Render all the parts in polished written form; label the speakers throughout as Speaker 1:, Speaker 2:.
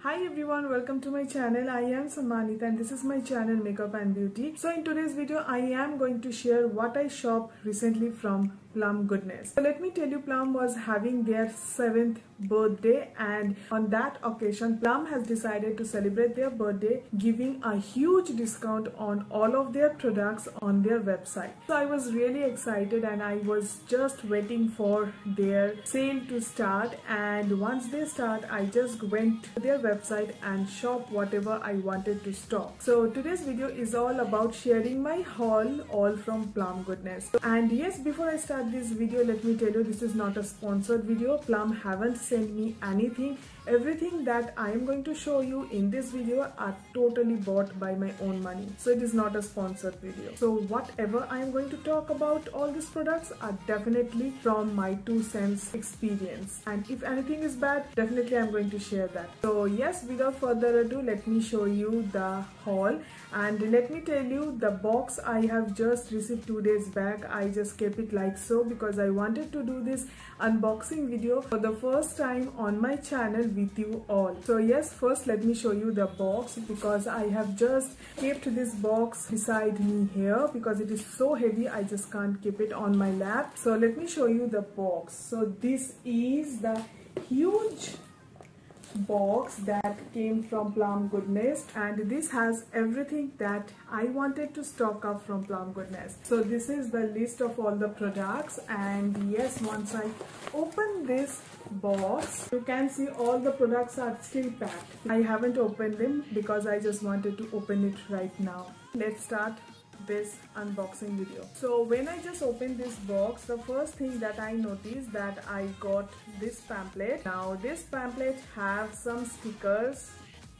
Speaker 1: Hi everyone, welcome to my channel. I am Sammanita and this is my channel Makeup and Beauty. So in today's video I am going to share what I shopped recently from Plum Goodness. So let me tell you, Plum was having their 7th birthday, and on that occasion Plum has decided to celebrate their birthday giving a huge discount on all of their products on their website. So I was really excited and I was just waiting for their sale to start, and once they start I just went to their website and shop whatever I wanted to stock. So today's video is all about sharing my haul all from Plum Goodness. And yes, before I start this video, let me tell you, this is not a sponsored video. Plum haven't sent me anything. Everything that I am going to show you in this video are totally bought by my own money. So it is not a sponsored video. So whatever I am going to talk about, all these products are definitely from my 2 cents experience. And if anything is bad, definitely I am going to share that. So yes, without further ado, let me show you the haul. And let me tell you, the box I have just received 2 days back. I just kept it like so because I wanted to do this unboxing video for the first time on my channel with you all. So yes, first let me show you the box, because I have just kept this box beside me here because it is so heavy I just can't keep it on my lap. So let me show you the box. So this is the huge box that came from Plum Goodness, and this has everything that I wanted to stock up from Plum Goodness. So this is the list of all the products, and yes, once I open this box you can see all the products are still packed. I haven't opened them because I just wanted to open it right now. Let's start this unboxing video. So when I just opened this box, the first thing that I noticed that I got this pamphlet. Now this pamphlet have some stickers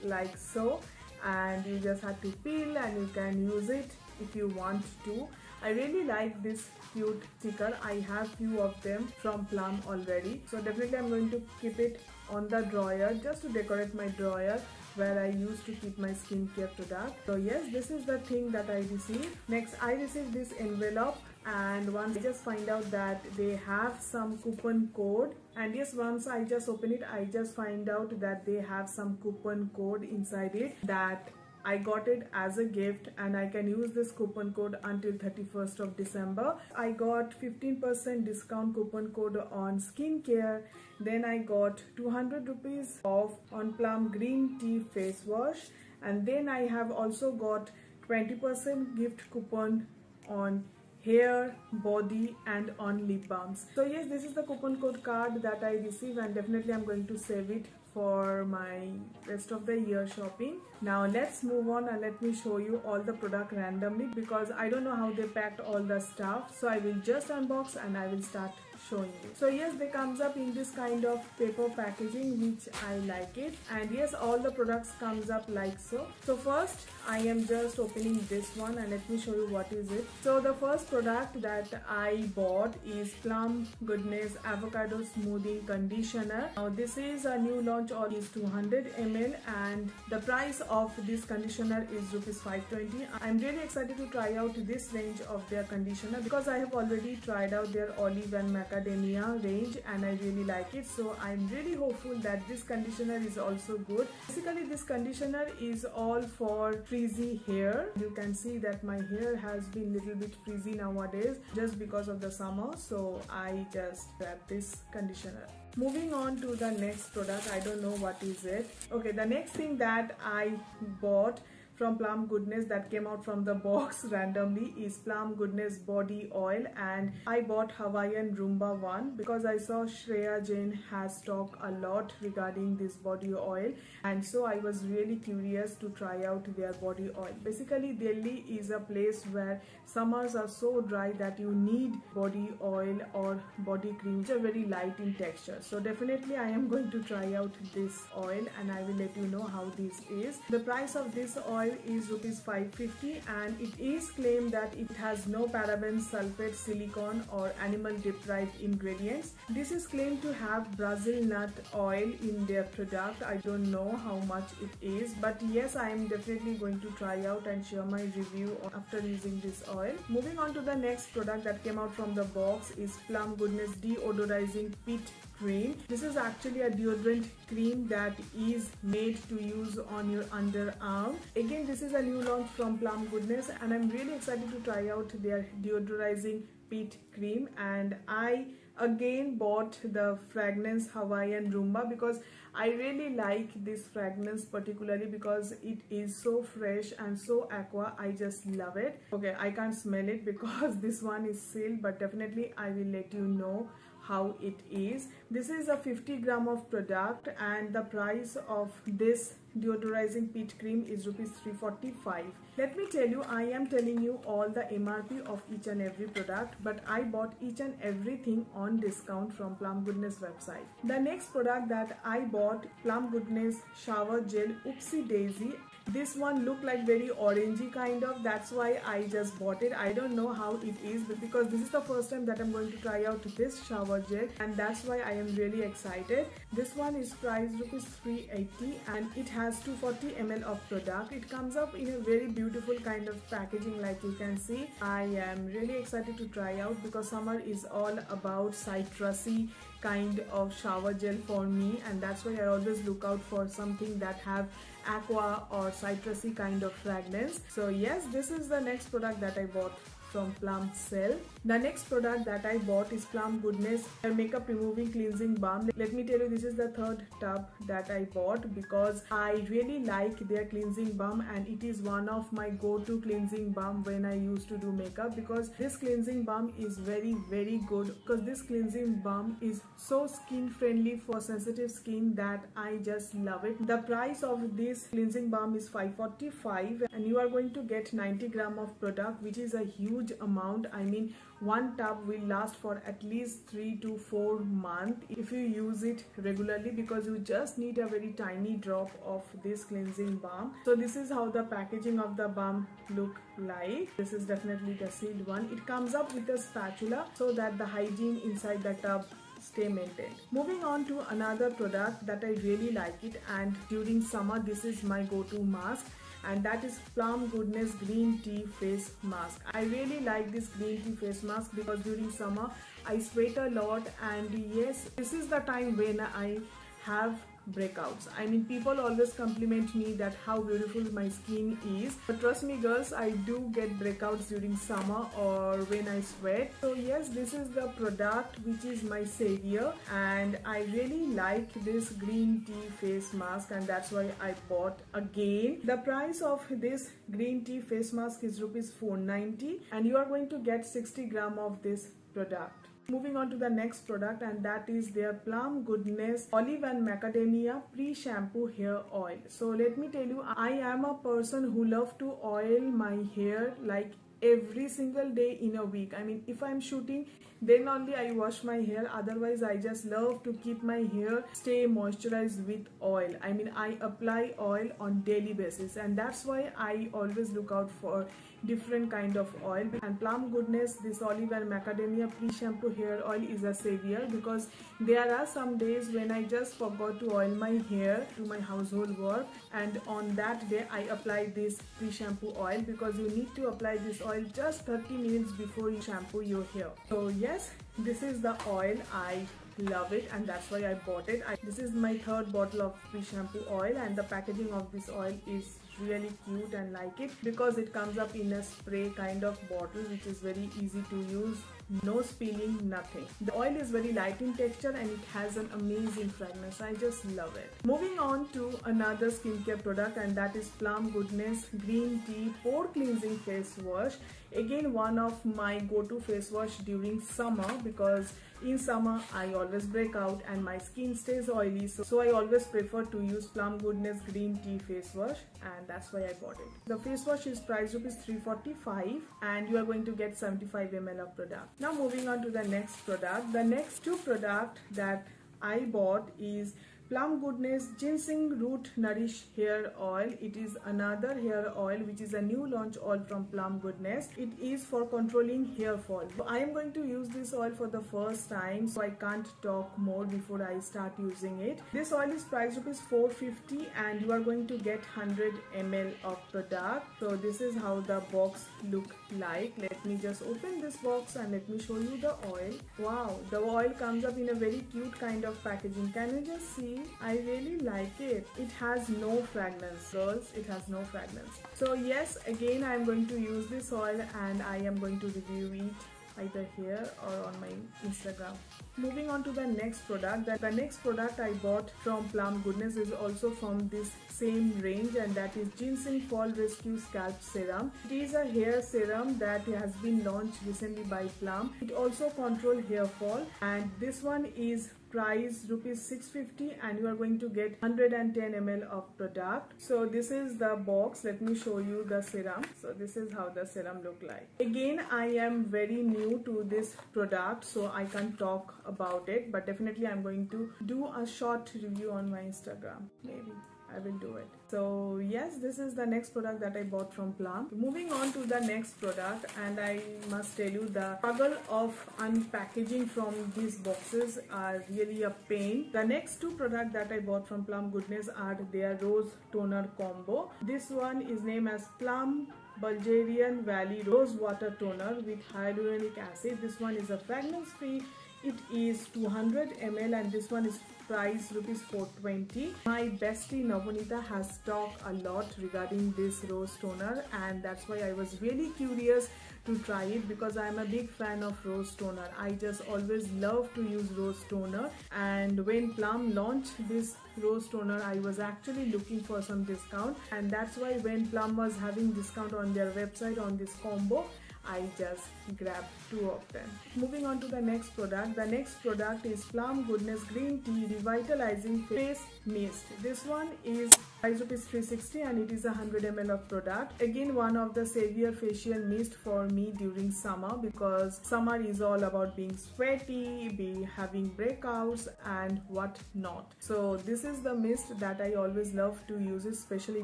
Speaker 1: like so, and you just have to peel and you can use it if you want to. I really like this cute sticker. I have few of them from Plum already, so definitely I'm going to keep it on the drawer just to decorate my drawer where I used to keep my skincare product. So yes, this is the thing that I received. Next I received this envelope, and once I just find out that they have some coupon code, and yes, once I just open it I just find out that they have some coupon code inside it that I got it as a gift, and I can use this coupon code until 31st of December. I got 15% discount coupon code on skincare. Then I got 200 rupees off on Plum green tea face wash, and then I have also got 20% gift coupon on hair, body and on lip balms. So yes, this is the coupon code card that I received, and definitely I'm going to save it for my rest of the year shopping. Now let's move on and let me show you all the product randomly, because I don't know how they packed all the stuff. So I will just unbox and I will start showing you. So yes, they comes up in this kind of paper packaging, which I like it. And yes, all the products comes up like so. So first I am just opening this one and let me show you what is it. So the first product that I bought is Plum Goodness Avocado Smoothing Conditioner. Now this is a new launch, or is 200 ml, and the price of this conditioner is rupees 520. I'm really excited to try out this range of their conditioner because I have already tried out their olive and macadamia range and I really like it. So I'm really hopeful that this conditioner is also good. Basically this conditioner is all for frizzy hair. You can see that my hair has been little bit frizzy nowadays just because of the summer, so I just grabbed this conditioner. Moving on to the next product, I don't know what is it. Okay, the next thing that I bought from Plum Goodness that came out from the box randomly is Plum Goodness body oil, and I bought Hawaiian Roomba one because I saw Shreya Jain has talked a lot regarding this body oil, and so I was really curious to try out their body oil. Basically Delhi is a place where summers are so dry that you need body oil or body cream which are very light in texture. So definitely I am going to try out this oil and I will let you know how this is. The price of this oil oil is rupees 550 and it is claimed that it has no parabens, sulfate, silicone or animal deprived ingredients. This is claimed to have Brazil nut oil in their product. I don't know how much it is, but yes, I am definitely going to try out and share my review after using this oil. Moving on to the next product that came out from the box is Plum Goodness Deodorizing Pit Cream. This is actually a deodorant cream that is made to use on your underarm. Again, this is a new launch from Plum Goodness and I'm really excited to try out their deodorizing pit cream. And I again bought the fragrance Hawaiian Rumba because I really like this fragrance, particularly because it is so fresh and so aqua. I just love it. Okay, I can't smell it because this one is sealed, but definitely I will let you know how it is. This is a 50 gram of product and the price of this deodorizing pit cream is rupees 345. Let me tell you, I am telling you all the MRP of each and every product, but I bought each and everything on discount from Plum Goodness website. The next product that I bought, Plum Goodness shower gel Oopsie Daisy. This one looked like very orangey kind of, that's why I just bought it. I don't know how it is, but because this is the first time that I'm going to try out this shower gel and that's why I am really excited. This one is priced rupees 380 and it has 240 ml of product. It comes up in a very beautiful kind of packaging, like you can see. I am really excited to try out because summer is all about citrusy kind of shower gel for me, and that's why I always look out for something that have aqua or citrusy kind of fragrance. So yes, this is the next product that I bought from Plum Cell. The next product that I bought is Plum Goodness makeup removing cleansing balm. Let me tell you, this is the third tub that I bought because I really like their cleansing balm and it is one of my go-to cleansing balm when I used to do makeup, because this cleansing balm is very good, because this cleansing balm is so skin friendly for sensitive skin that I just love it. The price of this cleansing balm is 545 and you are going to get 90 gram of product, which is a huge amount. I mean, one tub will last for at least 3 to 4 months if you use it regularly, because you just need a very tiny drop of this cleansing balm. So this is how the packaging of the balm look like. This is definitely the sealed one. It comes up with a spatula so that the hygiene inside the tub stay maintained. Moving on to another product that I really like it, and during summer this is my go-to mask, and that is Plum Goodness Green Tea Face Mask. I really like this green tea face mask because during summer I sweat a lot, and yes, this is the time when I have breakouts. I mean, people always compliment me that how beautiful my skin is, but trust me girls, I do get breakouts during summer or when I sweat. So yes, this is the product which is my savior, and I really like this green tea face mask, and that's why I bought again. The price of this green tea face mask is rupees 490 and you are going to get 60 gram of this product. Moving on to the next product, and that is their Plum Goodness Olive and Macadamia Pre-Shampoo Hair Oil. So let me tell you, I am a person who loves to oil my hair like every single day in a week. I mean, if I'm shooting, then only I wash my hair. Otherwise, I just love to keep my hair stay moisturized with oil. I mean, I apply oil on daily basis, and that's why I always look out for different kind of oil. And Plum Goodness, this Olive and Macadamia Pre-Shampoo Hair Oil is a savior, because there are some days when I just forgot to oil my hair to my household work, and on that day I apply this pre-shampoo oil, because you need to apply this oil just 30 minutes before you shampoo your hair. So yes, this is the oil. I love it and that's why I bought it. This is my third bottle of pre-shampoo oil, and the packaging of this oil is really cute and like it, because it comes up in a spray kind of bottle which is very easy to use, no spilling, nothing. The oil is very light in texture and it has an amazing fragrance. I just love it. Moving on to another skincare product, and that is Plum Goodness Green Tea Pore Cleansing Face Wash. Again, one of my go-to face wash during summer, because in summer I always break out and my skin stays oily, so I always prefer to use Plum Goodness Green Tea Face Wash, and that's why I bought it. The face wash is priced rupees 345 and you are going to get 75 ml of product. Now moving on to the next product. The next two product that I bought is Plum Goodness Ginseng Root Nourish Hair Oil. It is another hair oil which is a new launch oil from Plum Goodness. It is for controlling hair fall. I am going to use this oil for the first time, so I can't talk more before I start using it. This oil is priced rupees 450 and you are going to get 100 ml of product. So this is how the box look like. Let me just open this box and let me show you the oil. Wow, the oil comes up in a very cute kind of packaging. Can you just see? I really like it. It has no fragrance, girls. It has no fragrance. So yes, again I am going to use this oil and I am going to review it either here or on my Instagram. Moving on to the next product. The next product I bought from Plum Goodness is also from this same range, and that is Ginseng Fall Rescue Scalp Serum. It is a hair serum that has been launched recently by Plum. It also controls hair fall, and this one is priced rupees 650 and you are going to get 110 ml of product. So this is the box. Let me show you the serum. So this is how the serum look like. Again, I am very new to this product, so I can't talk about it, but definitely I'm going to do a short review on my Instagram. Maybe I will do it. So yes, this is the next product that I bought from Plum. Moving on to the next product, and I must tell you the struggle of unpackaging from these boxes are really a pain. The next two products that I bought from Plum Goodness are their Rose Toner Combo. This one is named as Plum Bulgarian Valley Rose Water Toner with hyaluronic acid. This one is a fragrance free. It is 200 ml and this one is priced rupees 420. My bestie Navonita has talked a lot regarding this rose toner, and that's why I was really curious to try it because I'm a big fan of rose toner. I just always love to use rose toner, and when Plum launched this rose toner, I was actually looking for some discount, and that's why when Plum was having discount on their website on this combo, I just grabbed two of them. Moving on to the next product. The next product is Plum Goodness Green Tea Revitalizing Face Mist. This one is priced rupees 360 and it is 100 ml of product. Again, one of the savior facial mist for me during summer, because summer is all about being sweaty, having breakouts and what not. So this is the mist that I always love to use, especially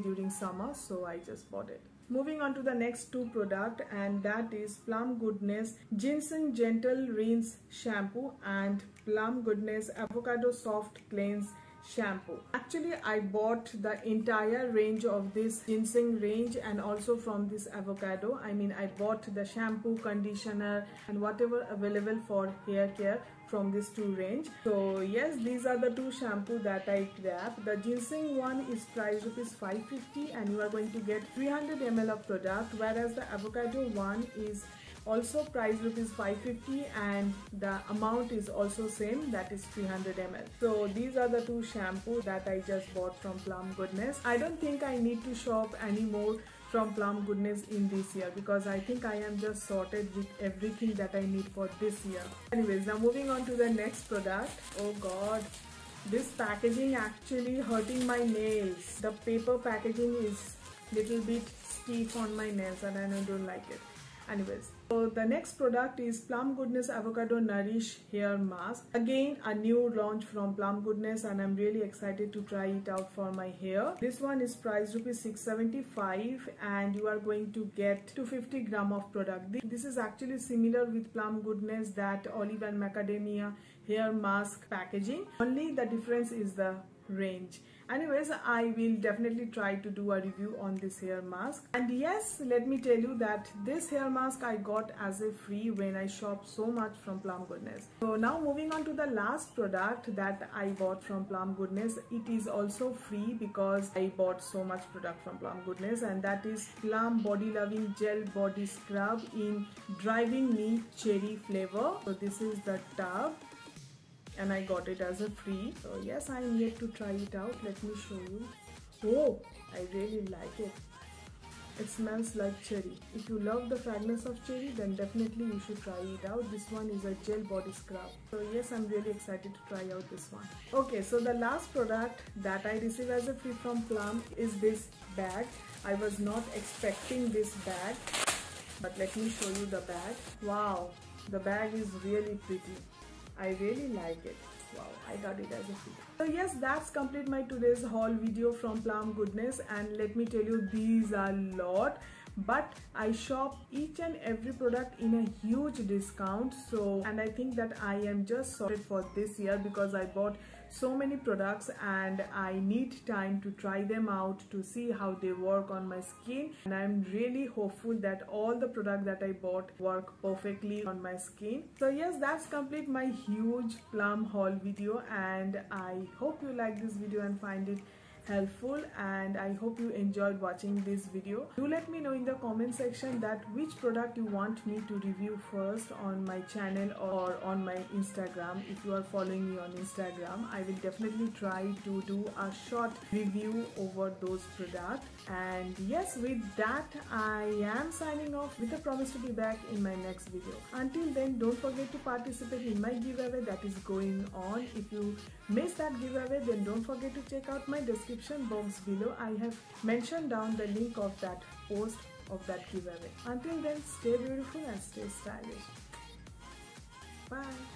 Speaker 1: during summer, so I just bought it. Moving on to the next two product, and that is Plum Goodness Ginseng Gentle Rinse Shampoo and Plum Goodness Avocado Soft Cleanse Shampoo. Actually, I bought the entire range of this ginseng range and also from this avocado. I mean, I bought the shampoo, conditioner and whatever available for hair care from this two range. So yes, these are the two shampoo that I grabbed. The ginseng one is priced rupees 550 and you are going to get 300 ml of product, whereas the avocado one is also priced rupees 550 and the amount is also same, that is 300 ml. So these are the two shampoo that I just bought from Plum Goodness. I don't think I need to shop anymore from Plum Goodness in this year because I think I am just sorted with everything that I need for this year. Anyways, now moving on to the next product. Oh god, this packaging actually hurting my nails. The paper packaging is little bit stiff on my nails and I don't like it. Anyways, so the next product is Plum Goodness Avocado Nourish Hair Mask. Again, a new launch from Plum Goodness and I'm really excited to try it out for my hair. This one is priced rupees 675 and you are going to get 250 gram of product. This is actually similar with Plum Goodness, that olive and macadamia hair mask packaging. Only the difference is the range. Anyways, I will definitely try to do a review on this hair mask. And yes, let me tell you that this hair mask I got as a free when I shopped so much from Plum Goodness. So now moving on to the last product that I bought from Plum Goodness. It is also free because I bought so much product from Plum Goodness, and that is Plum Body Loving Gel Body Scrub in Driving Me Cherry flavor. So this is the tub and I got it as a free. So yes, I am yet to try it out. Let me show you. Oh, I really like it. It smells like cherry. If you love the fragrance of cherry, then definitely you should try it out. This one is a gel body scrub. So yes, I'm really excited to try out this one. Okay, so the last product that I received as a free from Plum is this bag. I was not expecting this bag, but let me show you the bag. Wow, the bag is really pretty. I really like it. wow, I got it as a free. So yes, that's complete my today's haul video from Plum Goodness, and let me tell you, these are lot, but I shop each and every product in a huge discount. So, and I think that I am just sorted for this year because I bought so many products and I need time to try them out to see how they work on my skin, and I'm really hopeful that all the products that I bought work perfectly on my skin. So yes, that's complete my huge Plum haul video, and I hope you like this video and find it helpful, and I hope you enjoyed watching this video. Do let me know in the comment section that which product you want me to review first on my channel or on my Instagram. If you are following me on Instagram, I will definitely try to do a short review over those products. And yes, with that I am signing off with a promise to be back in my next video. Until then, don't forget to participate in my giveaway that is going on. If you missed that giveaway, then don't forget to check out my description box below. I have mentioned down the link of that post of that giveaway. Until then, stay beautiful and stay stylish. Bye.